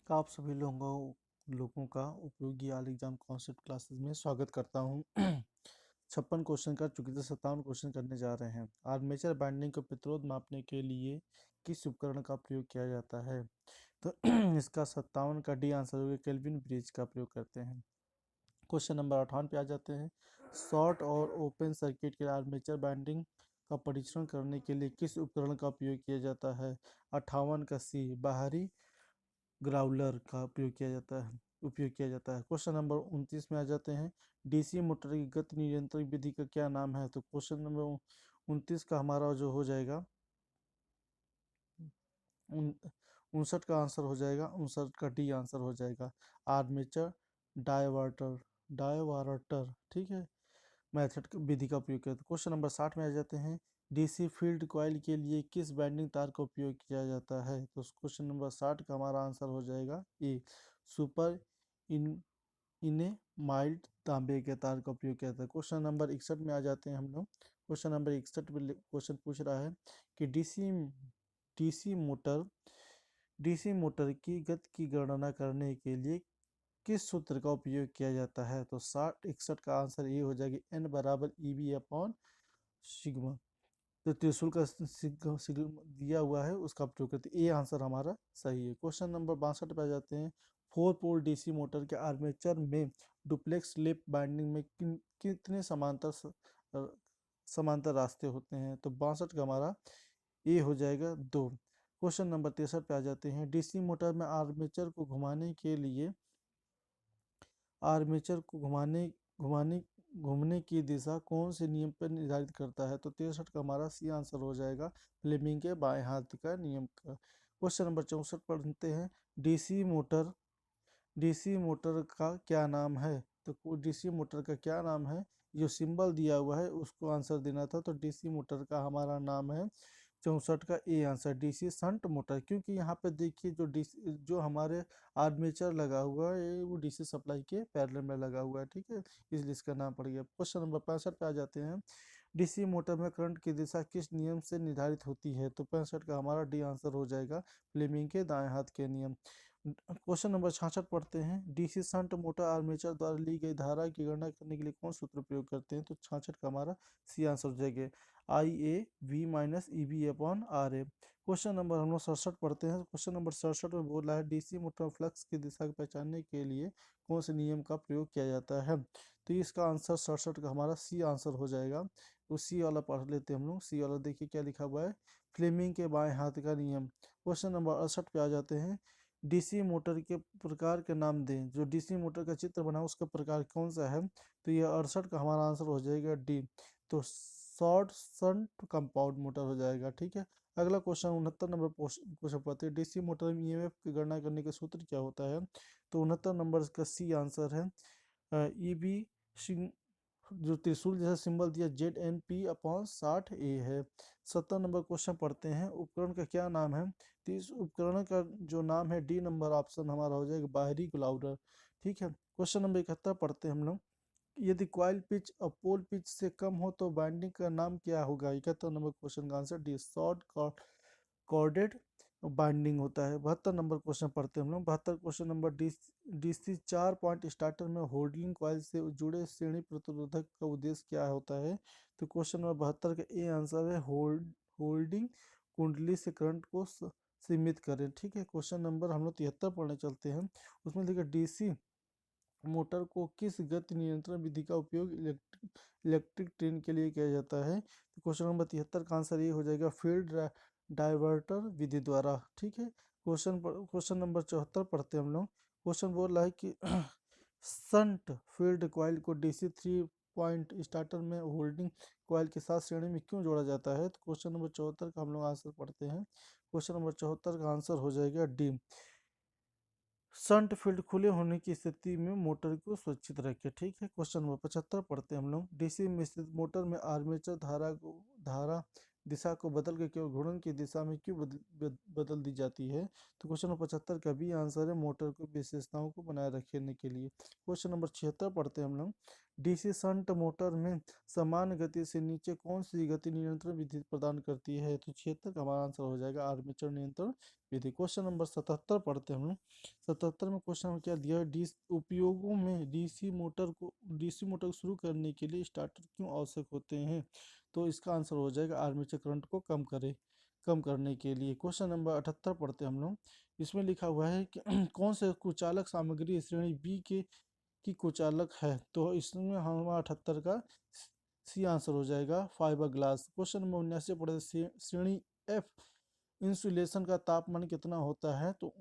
का आप सभी लोगों का उपयोगी आल एग्जाम कॉन्सेप्ट क्लासेस में स्वागत करता हूं। 56 क्वेश्चन कर चुके थे, 57 क्वेश्चन करने जा रहे हैं। आर्मेचर बाइंडिंग का प्रतिरोध मापने के लिए किस उपकरण का प्रयोग किया जाता है? तो इसका 57 का डी आंसर होगा, केल्विन ब्रिज का प्रयोग करते हैं। क्वेश्चन नंबर 58 पे आ जाते हैं। शॉर्ट और ओपन सर्किट के आर्मेचर बाइंडिंग का परीक्षण करने के लिए किस उपकरण का उपयोग किया जाता है? 58 का सी, बाहरी ग्राउलर का उपयोग किया जाता है। क्वेश्चन नंबर 29 में आ जाते हैं। डीसी मोटर की गति नियंत्रण विधि का क्या नाम है? तो क्वेश्चन नंबर 29 का हमारा जो हो जाएगा 59 का आंसर हो जाएगा, 59 का डी आंसर हो जाएगा, आर्मेचर डायवर्टर डायवार्टर, ठीक है, मेथड विधि का उपयोग करते हैं। क्वेश्चन नंबर 60 में आ जाते हैं। डीसी फील्ड कॉइल के लिए किस बैंडिंग तार का उपयोग किया जाता है? तो क्वेश्चन नंबर 60 का हमारा आंसर हो जाएगा ए, सुपर इन इने माइल्ड तांबे के तार का उपयोग किया जाता है। क्वेश्चन नंबर 61 में आ जाते हैं हम लोग। क्वेश्चन नंबर 61 में क्वेश्चन पूछ रहा है कि डीसी मोटर डीसी मोटर की गति की गणना करने के लिए किस सूत्र का उपयोग किया जाता है? तो 60 61 का आंसर ये हो जाएगी, एन बराबर ई बी अपॉन सिग्मा। तो त्रिशूल का सिग्मा दिया हुआ है, उसका प्रयोग करते हैं। ये आंसर हमारा सही है। क्वेश्चन नंबर 62 पे आ जाते हैं। 4 पोल डीसी मोटर के आर्मेचर में डुप्लेक्स लिप बाइंडिंग में कितने समांतर रास्ते होते हैं? तो 62 का हमारा ये हो जाएगा 2। क्वेश्चन नंबर 63 पे आ जाते हैं। डीसी मोटर में आर्मेचर को घुमाने घूमने की दिशा कौन से नियम पर निर्धारित करता है? तो 63 का हमारा सी आंसर हो जाएगा, फ्लेमिंग के बाएं हाथ का नियम का। क्वेश्चन नंबर 64 पढ़ते हैं। डीसी मोटर डीसी मोटर का क्या नाम है? तो डीसी मोटर का क्या नाम है, जो सिंबल दिया हुआ है उसको आंसर देना था। तो डीसी मोटर का हमारा नाम है 64 का A answer, DC shunt motor. क्योंकि यहाँ पे देखिए जो हमारे आर्मेचर लगा हुआ है वो डीसी सप्लाई के पैरेलल में लगा हुआ है, ठीक है, इसलिए इसका नाम पड़ गया। क्वेश्चन नंबर 65 पे आ जाते हैं। डीसी मोटर में करंट की दिशा किस नियम से निर्धारित होती है? तो 65 का हमारा डी आंसर हो जाएगा, फ्लेमिंग के दाएं हाथ के नियम। क्वेश्चन नंबर 66 पढ़ते हैं। डीसी शंट मोटर आर्मेचर द्वारा ली गई धारा की गणना करने के लिए कौन सूत्र प्रयोग करते हैं? तो 66 का हमारा सी आंसर हो जाएगा, I A V minus E B upon R A. Question number हम लोग 67 पढ़ते हैं। क्वेश्चन नंबर 67 में बोल रहा है डीसी मोटर फ्लक्स की दिशा को पहचानने के लिए कौन से नियम का प्रयोग किया जाता है? तो इसका आंसर 67 का हमारा सी आंसर हो जाएगा। तो सी वाला पढ़ लेते हैं हम लोग। सी वाला देखिए क्या लिखा हुआ है, फ्लेमिंग के बाएं हाथ का नियम। क्वेश्चन नंबर 68 पे आ जाते हैं। डीसी मोटर के प्रकार के नाम दें। जो डीसी मोटर का चित्र बना है उसका प्रकार कौन सा है? तो ये 68 का हमारा आंसर हो जाएगा डी, तो शॉर्ट शंट कंपाउंड मोटर हो जाएगा, ठीक है। अगला क्वेश्चन 69 नंबर क्वेश्चन पढ़ते हैं। डीसी मोटर में ईएमएफ की गणना करने का सूत्र क्या होता है? तो 69 नंबर का सी आंसर है, ई बी, जो त्रिशूल जैसा सिंबल दिया, ZNP/60A है। 70 नंबर क्वेश्चन पढ़ते हैं। उपकरण का क्या नाम है? तो इस उपकरण का जो नाम है, डी नंबर ऑप्शन हमारा हो जाएगा, बाहरी ग्लाउडर, ठीक है। क्वेश्चन नंबर 71 पढ़ते हैं हम लोग। यदि कॉइल पिच और पोल पिच से कम हो तो बाइंडिंग का नाम क्या होगा? 71 नंबर क्वेश्चन का answer D, short corded binding होता है। 72 नंबर क्वेश्चन पढ़ते हैं हम लोग। 72 question number, DC 4 point starter में होल्डिंग कॉइल से जुड़े श्रेणी प्रतिरोधक का उद्देश्य क्या होता है? तो क्वेश्चन नंबर 72 का ए आंसर है, होल्डिंग कुंडली से करंट को सीमित करें, ठीक है। क्वेश्चन नंबर हम लोग 73 पढ़ने चलते हैं। उसमें देखिए डीसी मोटर को किस गति नियंत्रण विधि का उपयोग इलेक्ट्रिक ट्रेन के लिए किया जाता है? तो क्वेश्चन नंबर 73 का आंसर ये हो जाएगा, फील्ड डाइवर्टर विधि द्वारा, ठीक है। क्वेश्चन नंबर 74 पढ़ते हैं हम लोग। क्वेश्चन बोल रहा है कि संट फील्ड कॉइल को डीसी 3 पॉइंट स्टार्टर में होल्डिंग कॉइल के साथ श्रेणी में क्यों जोड़ा जाता है? तो क्वेश्चन नंबर 74 का हम लोग आंसर पढ़ते हैं। क्वेश्चन नंबर 74 का आंसर हो जाएगा डी, शंट फील्ड खुले होने की स्थिति में मोटर को सुरक्षित रखे, ठीक है। क्वेश्चन नंबर 75 पढ़ते हैं हम लोग। डीसी मिश्रित मोटर में आर्मेचर धारा दिशा को बदल के केवल घूर्णन की दिशा में क्यों बदल दी जाती है? तो क्वेश्चन नंबर 75 का भी आंसर है, मोटर को विशेषताओं को बनाए रखने के लिए। क्वेश्चन नंबर 76 पढ़ते हैं हम लोग। डीसी शंट मोटर में समान गति से नीचे कौन सी गति नियंत्रण विधि प्रदान करती है? तो 76 का हमारा आंसर हो जाएगा, आर्मेचर नियंत्रण विधि। क्वेश्चन नंबर 77 पढ़ते हैं हम लोग। 77 में क्वेश्चन में क्या दिया है, डी उपयोगों में डीसी मोटर को शुरू करने के लिए स्टार्टर क्यों आवश्यक होते हैं? तो इसका आंसर हो जाएगा आर्मेचर करंट को कम करने के लिए। क्वेश्चन नंबर 78 पढ़ते हैं हम लोग। इसमें लिखा हुआ है कि कौन से कुचालक सामग्री श्रेणी बी के की कुचालक है? तो इसमें हमारा 78 का सी आंसर हो जाएगा फाइबर ग्लास। क्वेश्चन नंबर 79 पढ़े श्रेणी एफ इंसुलेशन का तापमान कितना होता है? तो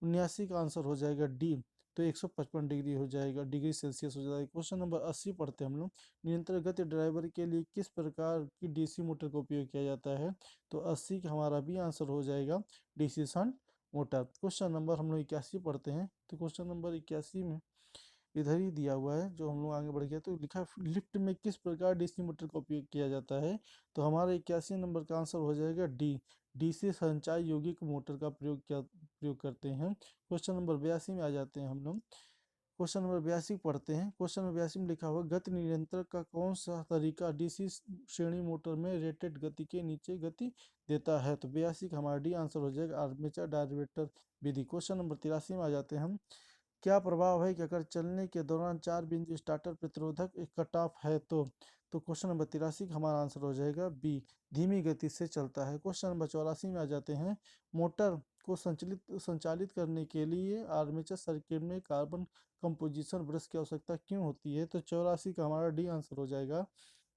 79 का आंसर हो जाएगा डी, तो 155 डिग्री हो जाएगा, डिग्री सेल्सियस हो जाएगा। क्वेश्चन नंबर 80 पढ़ते हैं हम लोग। निरंतर गति ड्राइवर के लिए किस प्रकार की डीसी मोटर का उपयोग किया जाता है? तो 80 का हमारा भी आंसर हो जाएगा DC shunt motor. Question number हम लोग 81 पढ़ते हैं। तो क्वेश्चन नंबर 81 में इधर ही दिया हुआ है, जो हम लोग आगे बढ़ गया तो लिखा है लिफ्ट में किस प्रकार डीसी मोटर का उपयोग किया जाता है? तो हमारा 81 नंबर का आंसर हो जाएगा डी, डीसी संचार यौगिक मोटर का प्रयोग करते हैं। क्वेश्चन नंबर 82 में आ जाते हैं हम लोग। क्वेश्चन नंबर 82 पढ़ते हैं। क्वेश्चन नंबर 82 में लिखा हुआ गति नियंत्रण का कौन सा तरीका डीसी श्रेणी मोटर में रेटेड गति के नीचे गति देता है? तो 82 का हमारा डी आंसर हो जाएगा आर्मेचर डायरेक्टर विधि। क्वेश्चन नंबर 83 में आ जाते हैं हम। क्या प्रभाव है कि अगर चलने के दौरान 4 बिंदु स्टार्टर प्रतिरोधक एक कट ऑफ है? तो क्वेश्चन नंबर 83 का हमारा आंसर हो जाएगा बी, धीमी गति से चलता है। क्वेश्चन नंबर 84 में आ जाते हैं। मोटर को संचालित करने के लिए आर्मेचर सर्किट में कार्बन कंपोजिशन ब्रश की आवश्यकता क्यों होती है? तो 84 का हमारा डी आंसर हो जाएगा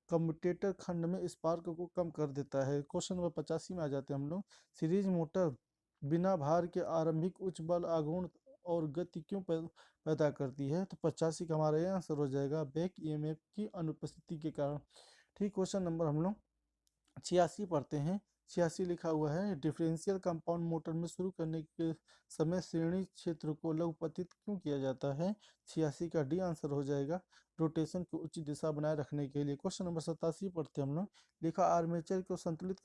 कम्यूटेटर खंड में स्पार्क को कम कर देता है। क्वेश्चन नंबर 85 में आ जाते हैं हम लोग। सीरीज मोटर बिना भार के आरंभिक उच्च बल आघूर्ण और गति क्यों पैदा करती है? तो 85 का हमारा यह आंसर हो जाएगा बैक ईएमएफ की अनुपस्थिति के कारण। ठीक, क्वेश्चन नंबर हम लोग 86 पढ़ते हैं। 86 लिखा हुआ है डिफरेंशियल कंपाउंड मोटर में शुरू करने के समय श्रेणी क्षेत्र को लघुपतित क्यों किया जाता है? 86 का डी आंसर हो जाएगा रोटेशन की उच्च दिशा बनाए रखने के लिए। क्वेश्चन नंबर 87 पढ़ते हैं हम लोग। लिखा आर्मेचर को संतुलित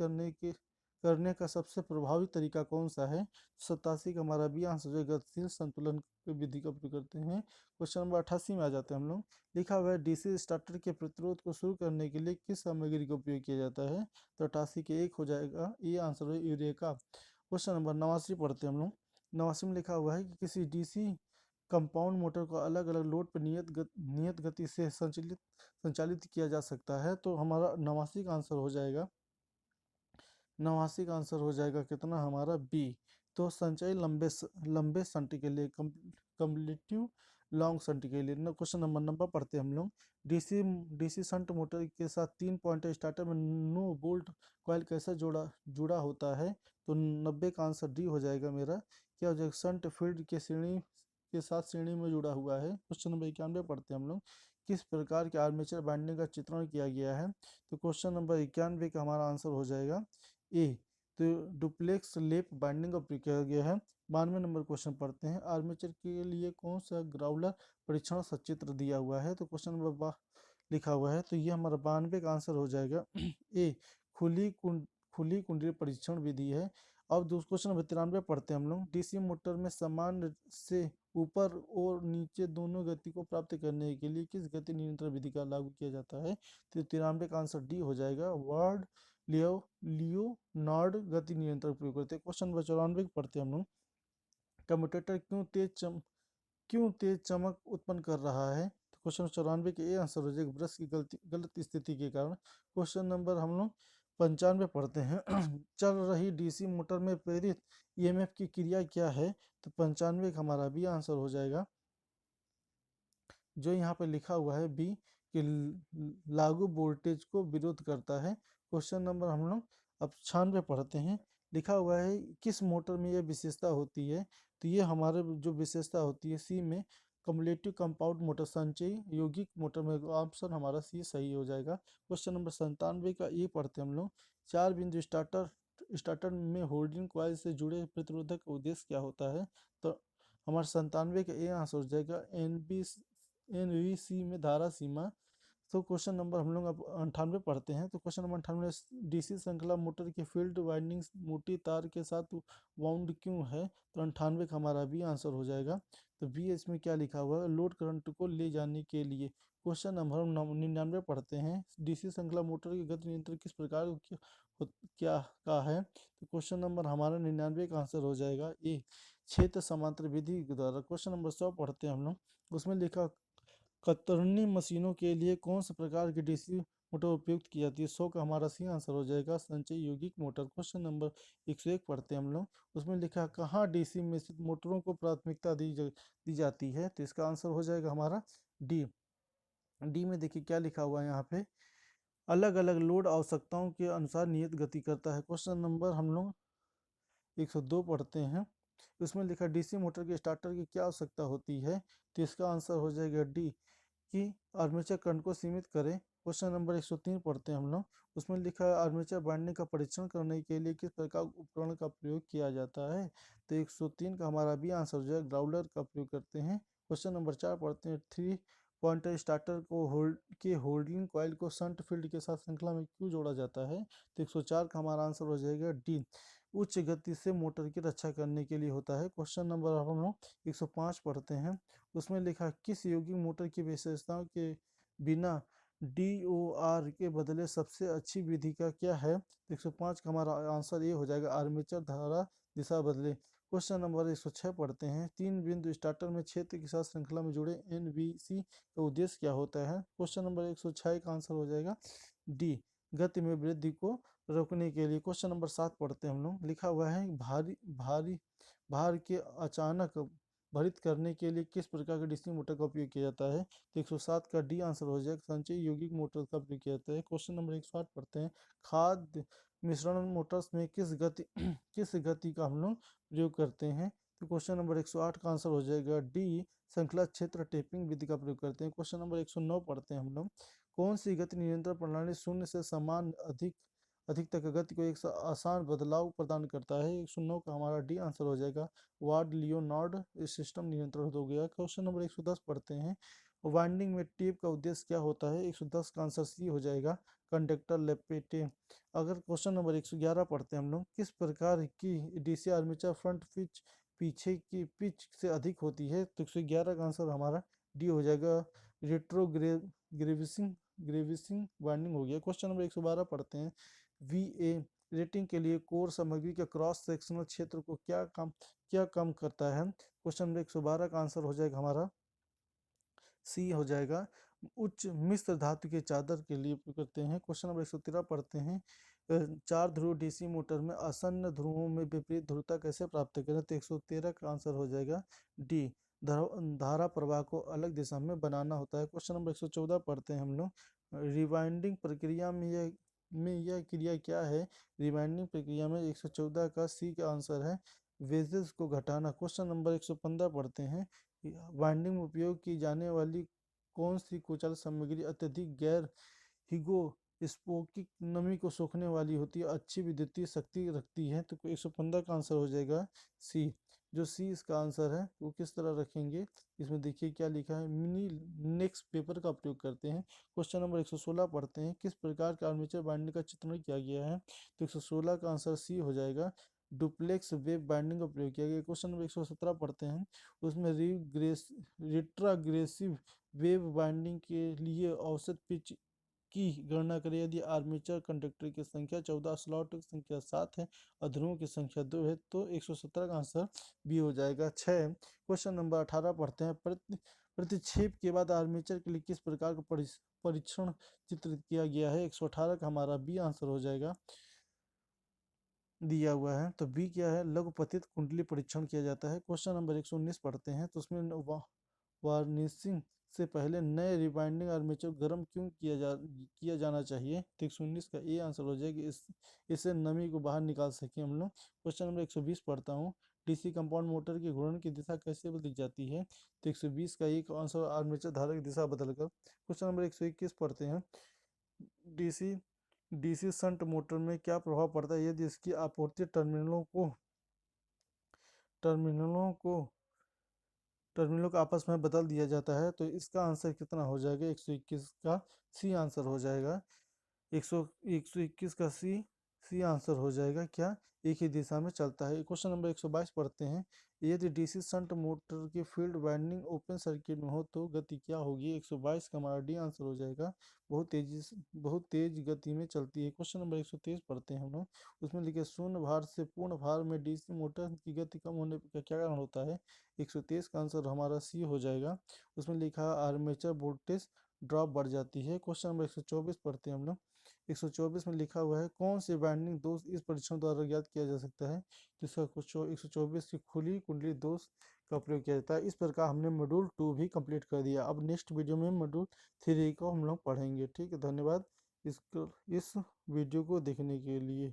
करने का सबसे प्रभावी तरीका कौन सा है? 87 का हमारा भी आंसर जो गतिशील संतुलन की विधि का प्रयोग करते हैं। क्वेश्चन नंबर 88 में आ जाते हैं हम लोग। लिखा हुआ है डीसी स्टार्टर के प्रतिरोध को शुरू करने के लिए किस सामग्री का उपयोग किया जाता है? तो 88 के एक हो जाएगा, ये आंसर है यूरेका। क्वेश्चन नंबर 89 पढ़ते हैं हम लोग। 89 में लिखा हुआ है कि किसी डीसी कंपाउंड मोटर को अलग अलग लोड पर नियत गति से संचालित किया जा सकता है। तो हमारा 89 का आंसर हो जाएगा 89 का आंसर हो जाएगा कितना हमारा बी, तो संचयी लंबे संट के लिए कम्पलीटिव लॉन्ग संट के लिए। क्वेश्चन नंबर 90 पढ़ते हैं हम लोग। डीसी शंट मोटर के साथ 3 पॉइंटर स्टार्टर में नो बोल्ट कॉइल कैसे जुड़ा होता है? तो 90 का आंसर डी हो जाएगा मेरा। क्या हो जाएगा शंट फील्ड के साथ श्रेणी में जुड़ा हुआ है। क्वेश्चन नंबर 91 पढ़ते हैं हम लोग। किस प्रकार के आर्मेचर बाइंडिंग का चित्रण किया गया है? तो क्वेश्चन नंबर 91 का हमारा आंसर हो जाएगा ए, तो डुप्लेक्स लेप बाइंडिंग का प्रयोग किया गया है। 92 नंबर क्वेश्चन पढ़ते हैं। आर्मेचर के लिए कौन सा ग्राउलर परीक्षण सचित्र दिया हुआ है? तो क्वेश्चन नंबर लिखा हुआ है, तो ये हमारा 92 का आंसर हो जाएगा ए, खुली कुंडली परीक्षण विधि है। अब क्वेश्चन नंबर 93 पढ़ते हैं हम लोग। डीसी मोटर में समान से ऊपर और नीचे दोनों गति को प्राप्त करने के लिए किस गति नियंत्रण विधि का लागू किया जाता है? तो 93 का आंसर डी हो जाएगा वर्ड लियोनार्ड गति नियंत्रण प्रयोग करते हैं। क्वेश्चन नंबर 94 पढ़ते हैं हम लोग। कम्यूटेटर क्यों तेज चमक उत्पन्न कर रहा है? तो क्वेश्चन 94 के ए आंसर हो जाएगा ब्रश की गलत स्थिति के कारण। क्वेश्चन नंबर हम लोग 95 पढ़ते हैं। चल रही डीसी मोटर में प्रेरित ईएमएफ की क्रिया क्या है? तो 95 का हमारा भी आंसर हो जाएगा जो यहाँ पे लिखा हुआ है बी, कि लागू वोल्टेज को विरोध करता है। क्वेश्चन नंबर हम लोग अब 96 पढ़ते हैं। लिखा हुआ है किस मोटर में यह विशेषता होती है? तो ये हमारे जो विशेषता होती है सी में कम्युलेटिव कंपाउंड मोटर संचयी यौगिक मोटर में, ऑप्शन हमारा सी सही हो जाएगा। क्वेश्चन नंबर 97 का ये पढ़ते हैं हम लोग। 4 बिंदु स्टार्टर में होल्डिंग कॉइल से जुड़े प्रतिरोधक का उद्देश्य क्या होता है? तो हमारे 97 का ए आंसर हो जाएगा एनवीसी में धारा सीमा। तो क्वेश्चन नंबर हम लोग अब 98 पढ़ते हैं। तो क्वेश्चन नंबर 98 डीसी श्रृंखला मोटर की फील्ड वाइंडिंग्स मोटी तार के साथ वाउंड क्यों है? तो 98 का हमारा बी आंसर हो जाएगा। तो बी इसमें क्या लिखा हुआ है लोड करंट को ले जाने के लिए। क्वेश्चन नंबर हम 99 पढ़ते हैं। डीसी श्रृंखला मोटर की गति नियंत्रण किस प्रकार क्या का है? तो क्वेश्चन नंबर हमारा 99 का आंसर हो जाएगा ए, क्षेत्र समांतर विधि के द्वारा। क्वेश्चन नंबर 100 पढ़ते हैं हम लोग। उसमें लिखा, कतरनी मशीनों के लिए कौन से प्रकार की डीसी मोटर उपयुक्त की जाती है? 100 का हमारा सी आंसर हो जाएगा संचय यौगिक मोटर। क्वेश्चन नंबर 101 पढ़ते हैं हम लोग। उसमें लिखा है, कहाँ डीसी मिश्रित मोटरों को प्राथमिकता दी जाती है? तो इसका आंसर हो जाएगा हमारा डी। डी में देखिए क्या लिखा हुआ है यहाँ पे, अलग अलग लोड आवश्यकताओं के अनुसार नियत गति करता है। क्वेश्चन नंबर हम लोग 102 पढ़ते हैं। उसमें लिखा, डीसी मोटर के स्टार्टर की क्या आवश्यकता होती है? तो इसका आंसर हो जाएगा डी, कि आर्मेचर करंट को सीमित करें। क्वेश्चन नंबर 103 पढ़ते हैं हम लोग। उसमें लिखा है, आर्मेचर वाइंडिंग का परीक्षण करने के लिए किस प्रकार के उपकरण का प्रयोग किया जाता है? तो 103 का हमारा भी आंसर हो जाएगा ग्राउंडर का प्रयोग करते हैं। क्वेश्चन नंबर 4 पढ़ते हैं, 3 पॉइंटर स्टार्टर को होल्डिंग कॉइल को शंट फील्ड के साथ श्रृंखला में क्यों जोड़ा जाता है? तो 104 का हमारा आंसर हो जाएगा डी, उच्च गति से मोटर की रक्षा करने के लिए होता है। क्वेश्चन नंबर हम लोग 105 पढ़ते हैं। उसमें लिखा, किस यौगिक मोटर की विशेषताओं के बिना DOR के बदले सबसे अच्छी विधि का क्या है? 105 का हमारा आंसर ये हो जाएगा आर्मेचर धारा दिशा बदले। क्वेश्चन नंबर 106 पढ़ते हैं, 3 बिंदु स्टार्टर में क्षेत्र के साथ श्रृंखला में जुड़े NBC का उद्देश्य क्या होता है? क्वेश्चन नंबर 106 का आंसर हो जाएगा डी, गति में वृद्धि को रोकने के लिए। क्वेश्चन नंबर 7 पढ़ते हैं हम लोग। लिखा हुआ है, भारी भारी भार के अचानक भरित करने के लिए किस प्रकार के डीसी मोटर का उपयोग किया जाता है? तो 107 का डी आंसर हो जाएगा संचयी यौगिक मोटर का उपयोग किया जाता है। क्वेश्चन नंबर 108 पढ़ते हैं, खाद्य मिश्रण मोटर्स में किस गति किस गति का हम लोग प्रयोग करते हैं? तो क्वेश्चन नंबर 108 का आंसर हो जाएगा डी, श्रृंखला क्षेत्र टेपिंग विधि का प्रयोग करते हैं। क्वेश्चन नंबर 109 पढ़ते हैं हम लोग, कौन सी गति नियंत्रण प्रणाली शून्य से समान अधिक तक गति को एक आसान बदलाव प्रदान करता है? 109 का हमारा डी आंसर हो जाएगा वार्ड लियोनार्ड सिस्टम नियंत्रण हो गया। क्वेश्चन नंबर 110 पढ़ते हैं, वाइंडिंग में टेप का उद्देश्य क्या होता है? 110 का आंसर सी हो जाएगा कंडक्टर लपेटे। अगर क्वेश्चन नंबर 111 पढ़ते हैं हम लोग, किस प्रकार की डीसी आर्मेचर फ्रंट पिच पीछे की पिच से अधिक होती है? तो 111 का आंसर हमारा डी हो जाएगा रेट्रो ग्रेविसिंग ग्रेविसिंग वाइंडिंग हो गया। क्वेश्चन नंबर 112 पढ़ते हैं, VA रेटिंग के लिए कोर सामग्री के क्रॉस सेक्शनल क्षेत्र को क्या कम करता है? क्वेश्चन नंबर 112 का आंसर हो जाएगा हमारा सी हो जाएगा उच्च मिश्र धातु के चादर के लिए उपयोग करते हैं। क्वेश्चन नंबर 113 पढ़ते हैं, 4 ध्रुव डीसी मोटर में आसन्न ध्रुवों में विपरीत ध्रुवता कैसे प्राप्त करें? तो 113 का आंसर हो जाएगा डी, धारा प्रवाह को अलग दिशा में बनाना होता है। क्वेश्चन नंबर 114 पढ़ते हैं हम लोग, रिवाइंडिंग प्रक्रिया में यह क्रिया क्या है? रिवाइंडिंग प्रक्रिया में 114 का सी का आंसर है वेजेस को घटाना। क्वेश्चन नंबर 115 पढ़ते हैं, वाइंडिंग में उपयोग की जाने वाली कौन सी कुचल सामग्री अत्यधिक गैर हिग्रोस्कोपिक नमी को सोखने वाली होती है, अच्छी विद्युतीय शक्ति रखती है? तो 115 का आंसर हो जाएगा सी। जो सी इसका आंसर है वो किस तरह रखेंगे, इसमें देखिए क्या लिखा है, मिनी नेक्स्ट पेपर का प्रयोग करते हैं। क्वेश्चन नंबर 116 पढ़ते हैं, किस प्रकार का आर्मेचर बाइंडिंग का चित्रण किया गया है? तो 116 का आंसर सी हो जाएगा डुप्लेक्स वेब बाइंडिंग का प्रयोग किया गया। क्वेश्चन नंबर 117 पढ़ते हैं, उसमें रिट्राग्रेसिव वेव बाइंडिंग के लिए औसत पिच की गणना करें। यदि आर्मेचर कंडक्टर की संख्या 14, स्लॉट की संख्या 7 है और ध्रुवों की संख्या 2 है, तो 117 का आंसर बी हो जाएगा 6। क्वेश्चन नंबर 18 पढ़ते हैं, प्रतिक्षेप के बाद आर्मेचर के लिए किस प्रकार का परीक्षण चित्रित किया गया है? 118 का हमारा बी आंसर हो जाएगा दिया हुआ है। तो बी क्या है, लघुपतित कुंडली परीक्षण किया जाता है। क्वेश्चन नंबर 119 पढ़ते हैं, तो उसमें वार्निशिंग से पहले नए रिबाइंडिंग आर्मेचर गर्म क्यों किया जाना चाहिए? तो 119 का ए आंसर हो जाएगा इससे नमी को बाहर निकाल सके हम लोग। क्वेश्चन नंबर 120 पढ़ता हूँ, डीसी कंपाउंड मोटर की घूर्णन की दिशा कैसे बदली जाती है? तो 120 का एक आंसर आर्मेचर धारा की दिशा बदलकर। क्वेश्चन नंबर 121 पढ़ते हैं, डीसी डीसी शंट मोटर में क्या प्रभाव पड़ता है यदि इसकी आपूर्ति टर्मिनलों को टर्मिनलों को आपस में बदल दिया जाता है? तो इसका आंसर कितना हो जाएगा? 121 का सी आंसर हो जाएगा। 121 का सी सी आंसर हो जाएगा क्या, एक ही दिशा में चलता है। क्वेश्चन नंबर 122 पढ़ते हैं। यदि डीसी शंट मोटर की फील्ड वाइंडिंग ओपन सर्किट में हो तो गति क्या होगी। 122 का हमारा डी आंसर हो जाएगा। बहुत तेज गति में चलती है। क्वेश्चन नंबर 123 पढ़ते हैं हम लोग। उसमें लिखे शून्य भार से पूर्ण भार में डीसी मोटर की गति कम होने का क्या कारण होता है। 123 का आंसर हमारा सी हो जाएगा। उसमें लिखा आर्मेचर वोल्टेज ड्रॉप बढ़ जाती है। क्वेश्चन नंबर 124 पढ़ते हैं हम लोग। 124 में लिखा हुआ है कौन से वाइंडिंग दोष इस परीक्षण द्वारा ज्ञात किया जा सकता है। तो इसका कुछ 124 की खुली कुंडली दोष का प्रयोग किया जाता है। इस प्रकार हमने मॉड्यूल 2 भी कंप्लीट कर दिया। अब नेक्स्ट वीडियो में मॉड्यूल 3 को हम लोग पढ़ेंगे। ठीक है, धन्यवाद इस वीडियो को देखने के लिए।